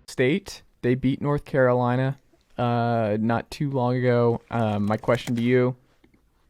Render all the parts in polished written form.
State, they beat North Carolina not too long ago. My question to you,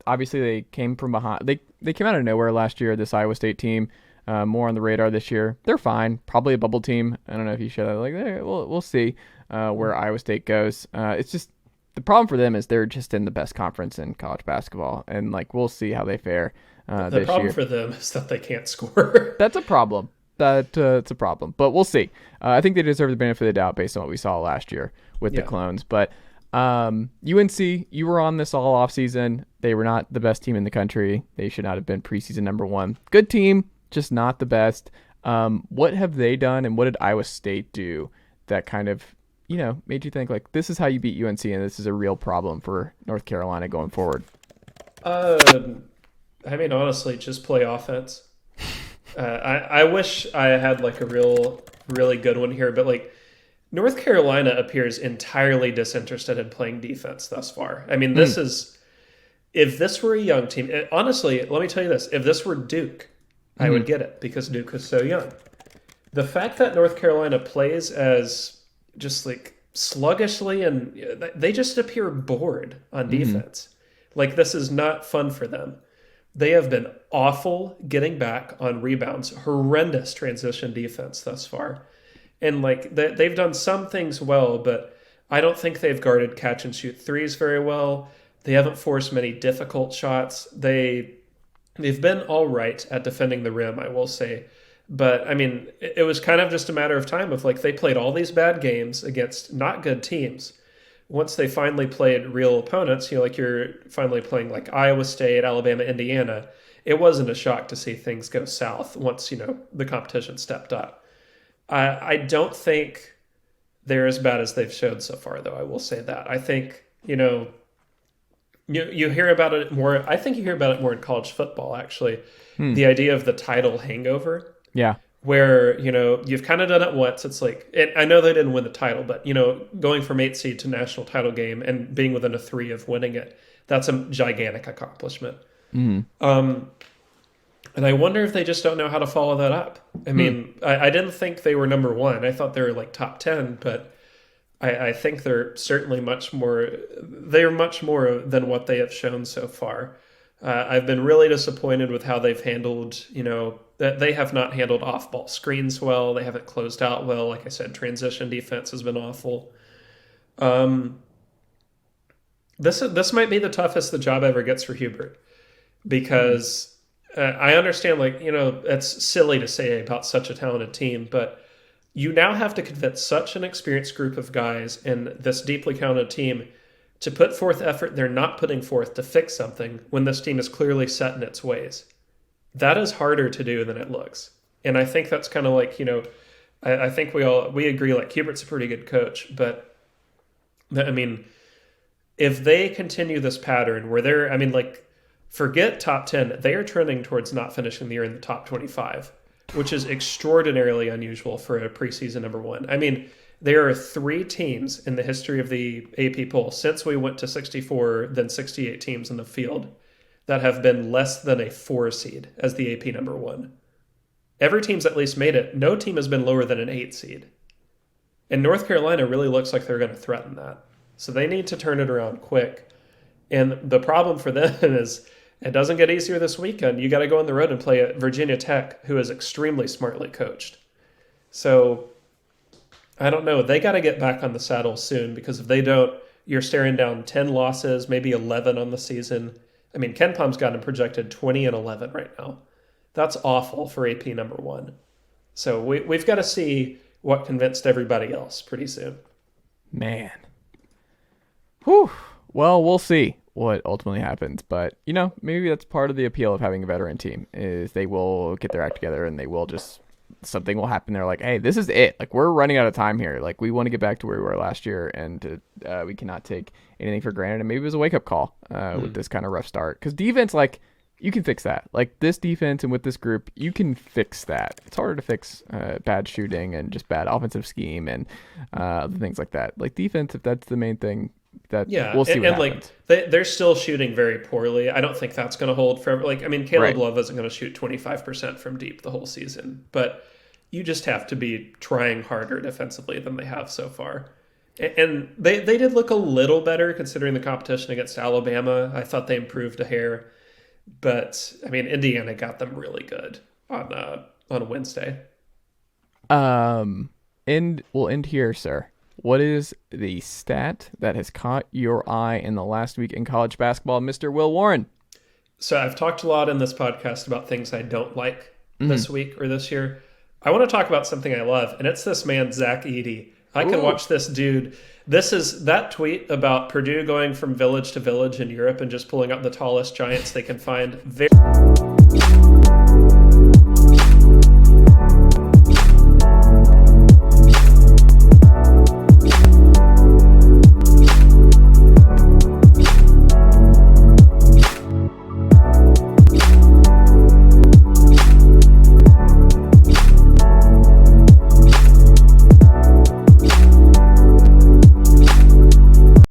obviously they came from behind. They came out of nowhere last year, this Iowa State team. More on the radar this year. They're fine. Probably a bubble team. I don't know if you should. We'll see where Iowa State goes. It's just the problem for them is they're just in the best conference in college basketball, and we'll see how they fare this year. The problem for them is that they can't score. That's a problem. It's a problem, but we'll see. I think they deserve the benefit of the doubt based on what we saw last year with the Clones. But UNC, you were on this all off season. They were not the best team in the country. They should not have been preseason number one. Good team, just not the best. What have they done, and what did Iowa State do that kind of made you think this is how you beat UNC, and this is a real problem for North Carolina going forward? Honestly, just play offense. I wish I had a really good one here, but North Carolina appears entirely disinterested in playing defense thus far. This is, if this were a young team, honestly, let me tell you this, if this were Duke, I would get it because Duke was so young. The fact that North Carolina plays as just sluggishly, and they just appear bored on defense. This is not fun for them. They have been awful getting back on rebounds, horrendous transition defense thus far. And they've done some things well, but I don't think they've guarded catch and shoot threes very well. They haven't forced many difficult shots. They've been all right at defending the rim, I will say. But it was kind of just a matter of time of they played all these bad games against not good teams. Once they finally played real opponents, you're finally playing Iowa State, Alabama, Indiana, it wasn't a shock to see things go south once, the competition stepped up. I don't think they're as bad as they've showed so far, though. I will say that. I think, you hear about it more. I think you hear about it more in college football, actually. The idea of the title hangover. Yeah. Where, you've kind of done it once. It's and I know they didn't win the title, but, going from 8th seed to national title game and being within a 3 of winning it, that's a gigantic accomplishment. And I wonder if they just don't know how to follow that up. I didn't think they were number one. I thought they were top 10, but I think they're certainly much more than what they have shown so far. I've been really disappointed with how they've handled, that they have not handled off-ball screens well. They haven't closed out well. Like I said, transition defense has been awful. This might be the toughest the job ever gets for Hubert, because I understand, it's silly to say about such a talented team, but you now have to convince such an experienced group of guys in this deeply talented team to put forth effort they're not putting forth to fix something when this team is clearly set in its ways. That is harder to do than it looks. And I think that's kind of I think we agree Hubert's a pretty good coach, but if they continue this pattern where they're, forget top 10, they are trending towards not finishing the year in the top 25, which is extraordinarily unusual for a preseason number one. There are 3 teams in the history of the AP poll since we went to 64, then 68 teams in the field that have been less than a 4 seed as the AP number one. Every team's at least made it. No team has been lower than an 8 seed. And North Carolina really looks like they're going to threaten that. So they need to turn it around quick. And the problem for them is it doesn't get easier this weekend. You got to go on the road and play at Virginia Tech, who is extremely smartly coached. So I don't know. They got to get back on the saddle soon, because if they don't, you're staring down 10 losses, maybe 11 on the season. Ken Palm's got him projected 20-11 right now. That's awful for AP number one. So we've got to see what convinced everybody else pretty soon. Man. Whew. Well, we'll see what ultimately happens. But, maybe that's part of the appeal of having a veteran team, is they will get their act together and they will just, something will happen. They're hey, this is it. We're running out of time here. We want to get back to where we were last year, and we cannot take anything for granted. And maybe it was a wake-up call with this kind of rough start. Because defense, you can fix that. This defense and with this group, you can fix that. It's harder to fix bad shooting and just bad offensive scheme and things like that. Defense, if that's the main thing, that Yeah, we'll see what and happens. they're still shooting very poorly. I don't think that's going to hold forever. Like, I mean, Caleb Right. Love isn't going to shoot 25% from deep the whole season, but you just have to be trying harder defensively than they have so far. And they did look a little better considering the competition against Alabama. I thought they improved a hair, but I mean, Indiana got them really good on Wednesday. And we'll end here, sir. What is the stat that has caught your eye in the last week in college basketball, Mr. Will Warren? So I've talked a lot in this podcast about things I don't like this week or this year. I want to talk about something I love, and it's this man, Zach Edey. I can watch this dude. This is that tweet about Purdue going from village to village in Europe and just pulling up the tallest giants they can find.